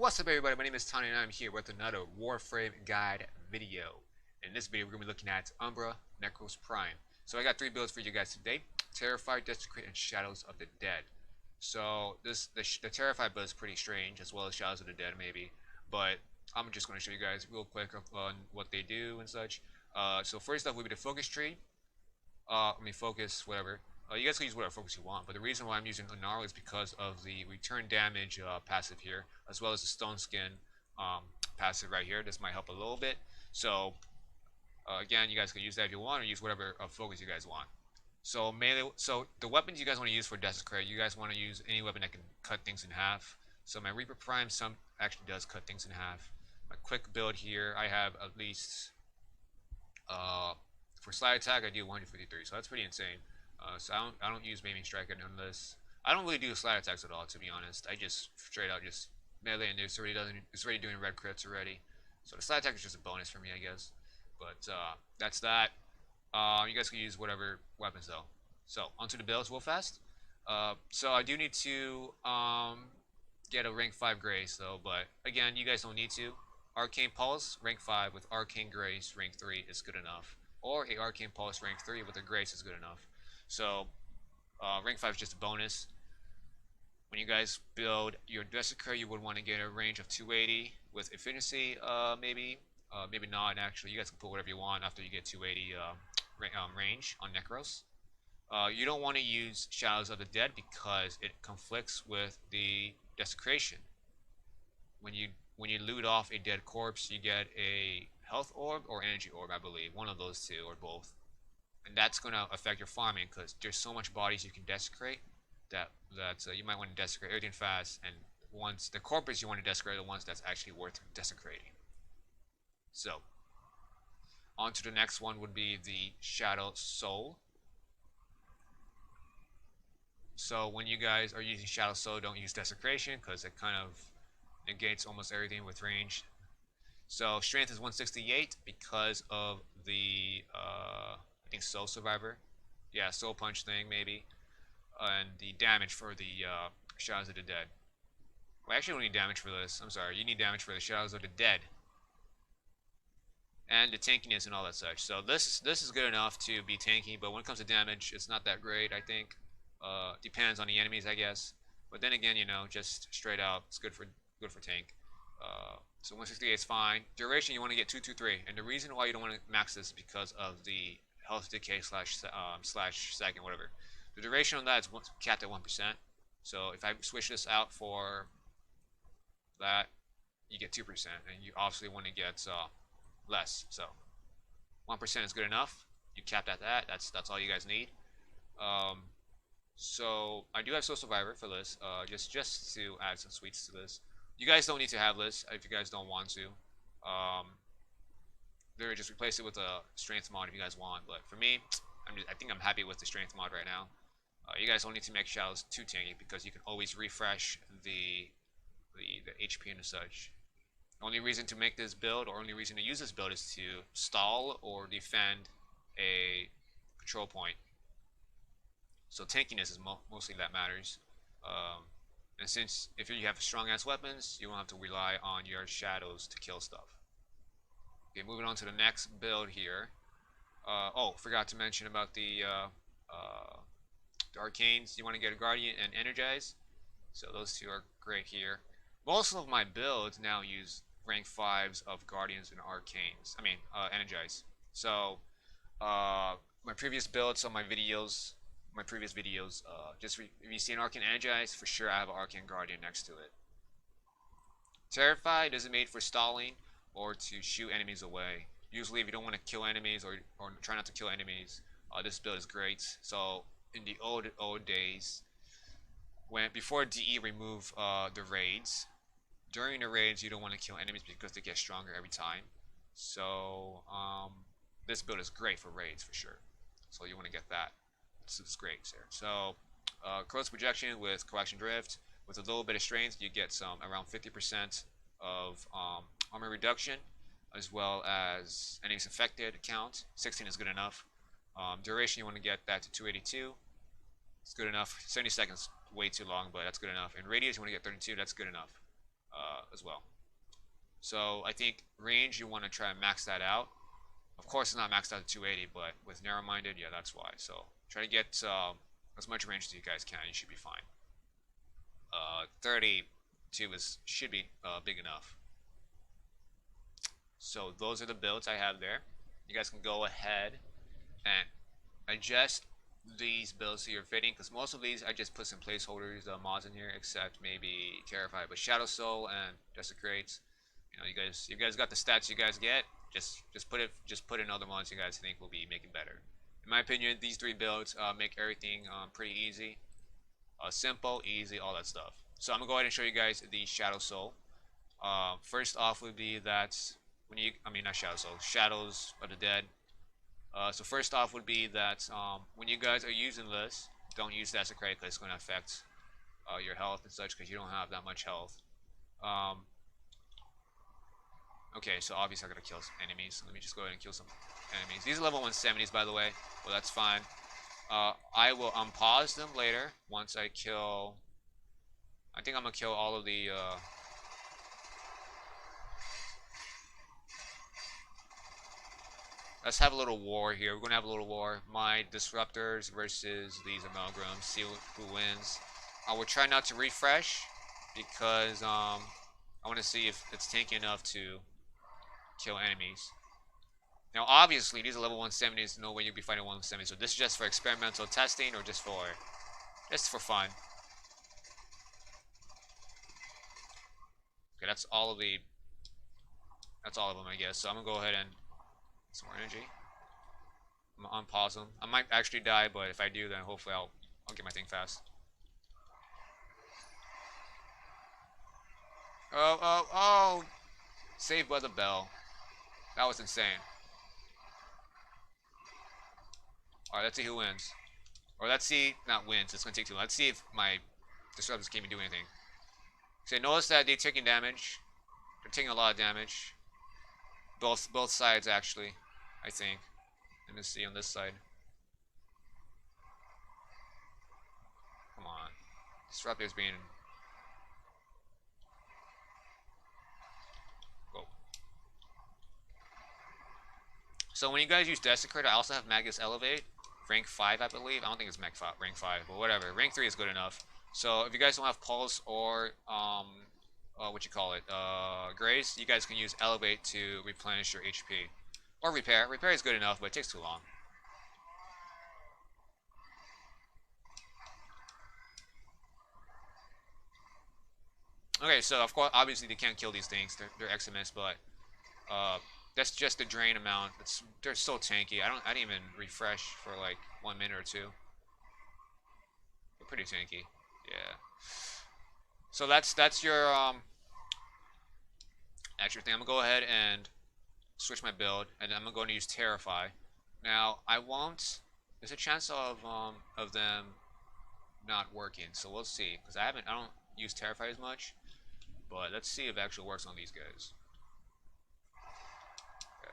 What's up everybody, my name is Tonny and I'm here with another Warframe guide video. In this video we're going to be looking at Umbral, Nekros Prime. So I got 3 builds for you guys today: Terrify, Desecrate, and Shadows of the Dead. So the Terrify build is pretty strange, as well as Shadows of the Dead maybe, but I'm just going to show you guys real quick on what they do and such. So first off will be the focus tree. Focus, whatever. You guys can use whatever focus you want, but the reason why I'm using Umbral is because of the return damage passive here, as well as the stone skin passive right here. This might help a little bit. So again, you guys can use that if you want, or use whatever focus you guys want. So melee. So the weapons you guys want to use for Desecrate, you guys want to use any weapon that can cut things in half. So my Reaper Prime actually does cut things in half. My quick build here, I have at least for slide attack I do 153, so that's pretty insane. So I don't use Maiming Strike on this. I don't really do slide attacks at all, to be honest. I just straight out just melee, and it's already doing red crits already. So the slide attack is just a bonus for me, I guess. But that's that. You guys can use whatever weapons though. So onto the builds real fast. So I do need to get a rank 5 Grace though, but again, you guys don't need to. Arcane Pulse rank 5 with Arcane Grace rank 3 is good enough, or a Arcane Pulse rank 3 with a Grace is good enough. So rank 5 is just a bonus. When you guys build your Desecrate, you would want to get a range of 280 with efficiency, maybe not. Actually, you guys can put whatever you want after you get 280 range on Nekros. You don't want to use Shadows of the Dead because it conflicts with the Desecration. When you loot off a dead corpse, you get a health orb or energy orb, I believe, one of those two or both. And that's going to affect your farming because there's so much bodies you can desecrate that you might want to desecrate everything fast, and once the corpus you want to desecrate are the ones that's actually worth desecrating. So on to the next one would be the Shadow Soul. So when you guys are using Shadow Soul, don't use desecration because it kind of negates almost everything with range. So strength is 168 because of the I think Soul Survivor, yeah, Soul Punch thing maybe, and the damage for the Shadows of the Dead. Well, actually, you don't need damage for this. I'm sorry, you need damage for the Shadows of the Dead, and the tankiness and all that such. So this is good enough to be tanky, but when it comes to damage, it's not that great. I think depends on the enemies, I guess. But then again, you know, just straight out, it's good for tank. So 168 is fine. Duration you want to get 223, and the reason why you don't want to max this is because of the health decay slash second, whatever. The duration on that is capped at 1%. So if I switch this out for that, you get 2%, and you obviously want to get less. So 1% is good enough. You capped at that. That's all you guys need. So I do have Soul Survivor for this, just to add some sweets to this. You guys don't need to have this if you guys don't want to. Just replace it with a strength mod if you guys want. But for me, I think I'm happy with the strength mod right now. You guys don't need to make Shadows too tanky because you can always refresh the HP and such. The only reason to make this build, or only reason to use this build, is to stall or defend a control point. So tankiness is mostly that matters. And since if you have strong ass weapons, you won't have to rely on your shadows to kill stuff. Okay, moving on to the next build here. Oh, forgot to mention about the arcanes. You want to get a guardian and energize. So those two are great here. Most of my builds now use rank 5s of guardians and arcanes. Energize. So my previous builds on my videos. If you see an Arcane Energize, for sure I have an Arcane Guardian next to it. Terrify isn't made for stalling or to shoot enemies away. Usually if you don't want to kill enemies or try not to kill enemies, this build is great. So in the old days, before DE removed the raids, during the raids you don't want to kill enemies because they get stronger every time. So this build is great for raids for sure. So you want to get that. This is great, sir. So, close projection with Coaction Drift. With a little bit of strength, you get some around 50% of armor reduction, as well as enemies affected count. 16 is good enough. Duration, you want to get that to 282. It's good enough. 70 seconds, way too long, but that's good enough. And radius, you want to get 32. That's good enough. as well. So I think range, you want to try and max that out. Of course, it's not maxed out at 280, but with narrow-minded, yeah, that's why. So try to get as much range as you guys can. You should be fine. 32 should be big enough. So those are the builds I have there. You guys can go ahead and adjust these builds to your fitting, because most of these I just put some placeholders, mods in here, except maybe Terrify. But Shadow Soul and Desecrate, you know, you guys got the stats you guys get. Just put in other mods you guys think will be making better. In my opinion, these three builds make everything pretty easy, simple, easy, all that stuff. So I'm gonna go ahead and show you guys the Shadow Soul. First off would be that not Shadow Soul, Shadows of the Dead. So first off would be that when you guys are using this, don't use Desecrate because it's going to affect your health and such, because you don't have that much health. Okay, so obviously I gotta kill some enemies. So let me just go ahead and kill some enemies. These are level 170s, by the way. Well, that's fine. I will unpause them later once I kill. I think I'm gonna kill all of the. Let's have a little war here. We're gonna have a little war. My disruptors versus these amalgams. See who wins. I will try not to refresh because I want to see if it's tanky enough to kill enemies. Now, obviously, these are level 170s. No way you'll be fighting 170. So this is just for experimental testing or just for fun. Okay, that's all of them, I guess. So I'm gonna go ahead and some more energy. I'm gonna unpause them. I might actually die, but if I do, then hopefully I'll get my thing fast. Oh! Saved by the bell. That was insane. Alright, let's see who wins. Or let's see, not wins, it's gonna take too long. Let's see if my disruptors can't even do anything. So notice that they're taking damage. They're taking a lot of damage. Both sides, actually, I think. Let me see on this side. Come on. Disruptors being... Whoa. So when you guys use Desecrate, I also have Magus Elevate. Rank 5, I believe. I don't think it's rank 5, but whatever. Rank 3 is good enough. So if you guys don't have Pulse or Grace, you guys can use Elevate to replenish your HP. Or Repair. Repair is good enough, but it takes too long. Okay, so of course, obviously they can't kill these things. They're excellent, but that's just the drain amount. They're so tanky. I didn't even refresh for like 1 minute or two. They're pretty tanky. Yeah. So that's your thing. I'm gonna go ahead and switch my build, and I'm going to use Terrify. Now I won't. There's a chance of them not working, so we'll see. Because I don't use Terrify as much, but let's see if it actually works on these guys. Okay.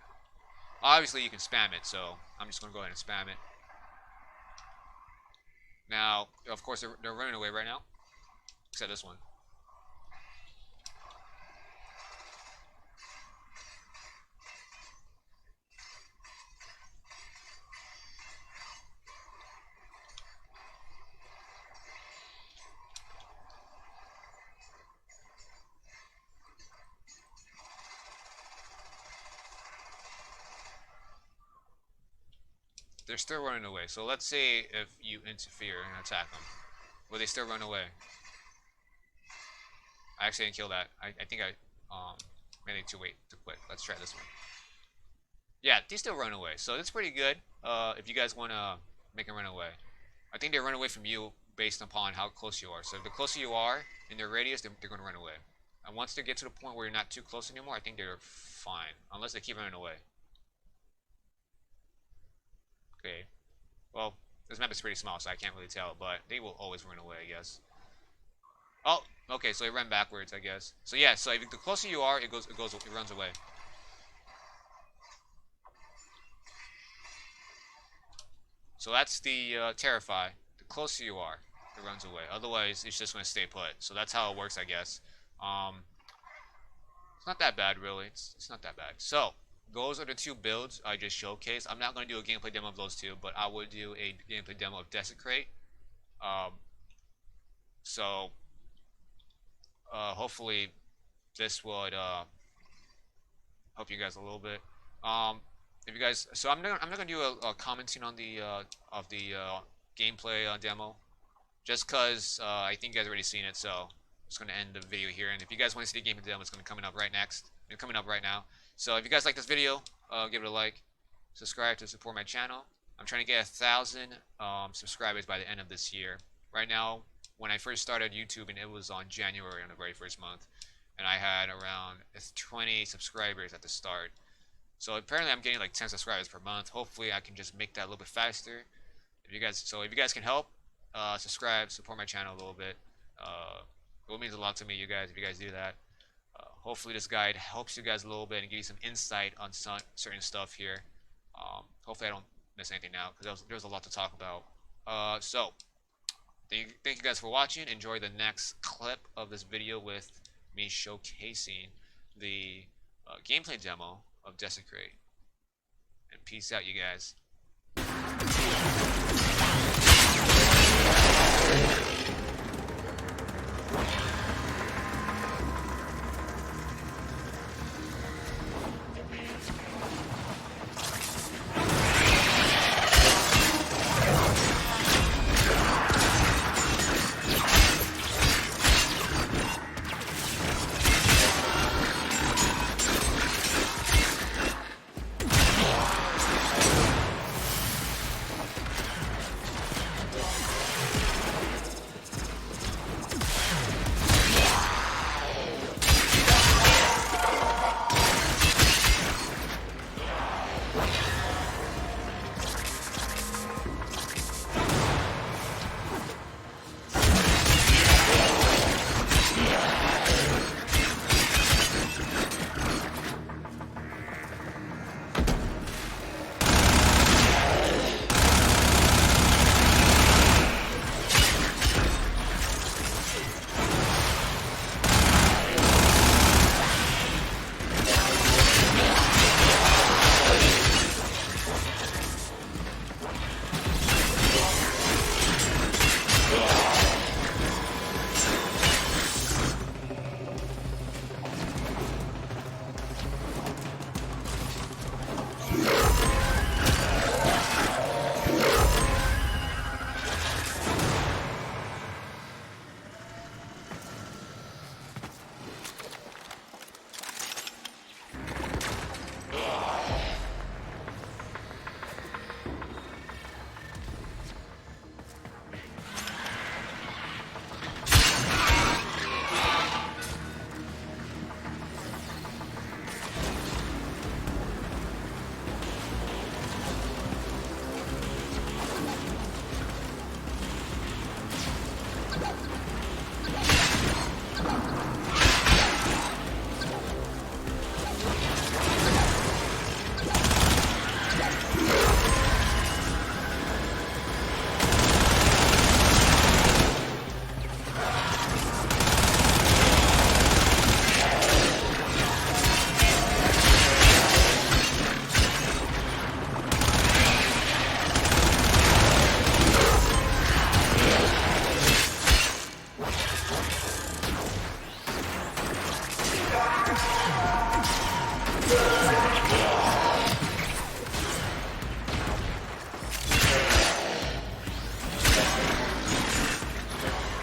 Obviously you can spam it, so I'm just gonna go ahead and spam it. Now, of course, they're running away right now, except this one. They're still running away. So let's see if you interfere and attack them. Will they still run away? I actually didn't kill that. I think I made it too late to quit. Let's try this one. Yeah, they still run away. So that's pretty good if you guys want to make them run away. I think they run away from you based upon how close you are. So the closer you are in their radius, they're going to run away. And once they get to the point where you're not too close anymore, I think they're fine. Unless they keep running away. Okay. Well, this map is pretty small, so I can't really tell, but they will always run away, I guess. Oh, okay, so it ran backwards, I guess. So yeah, so if the closer you are, it runs away. So that's the Terrify. The closer you are, it runs away. Otherwise, it's just going to stay put. So that's how it works, I guess. It's not that bad, really. It's not that bad. So, those are the two builds I just showcased. I'm not going to do a gameplay demo of those two, but I would do a gameplay demo of Desecrate. Um, so, hopefully, this would help you guys a little bit. If you guys, so I'm not gonna do a commenting on the of the gameplay demo, just cause I think you guys already seen it. So I'm just gonna end the video here. And if you guys want to see the gameplay demo, it's gonna coming up right next. It's coming up right now. So if you guys like this video, give it a like, subscribe to support my channel. I'm trying to get 1,000 subscribers by the end of this year. Right now, when I first started YouTube, and it was on January on the very first month, and I had around 20 subscribers at the start. So apparently I'm getting like 10 subscribers per month. Hopefully I can just make that a little bit faster. If you guys can help, subscribe, support my channel a little bit. It will mean a lot to me, you guys, if you guys do that. Hopefully this guide helps you guys a little bit and give you some insight on some certain stuff here. Hopefully I don't miss anything now, because there was a lot to talk about. So thank you guys for watching. Enjoy the next clip of this video with me showcasing the gameplay demo of Desecrate. And peace out, you guys.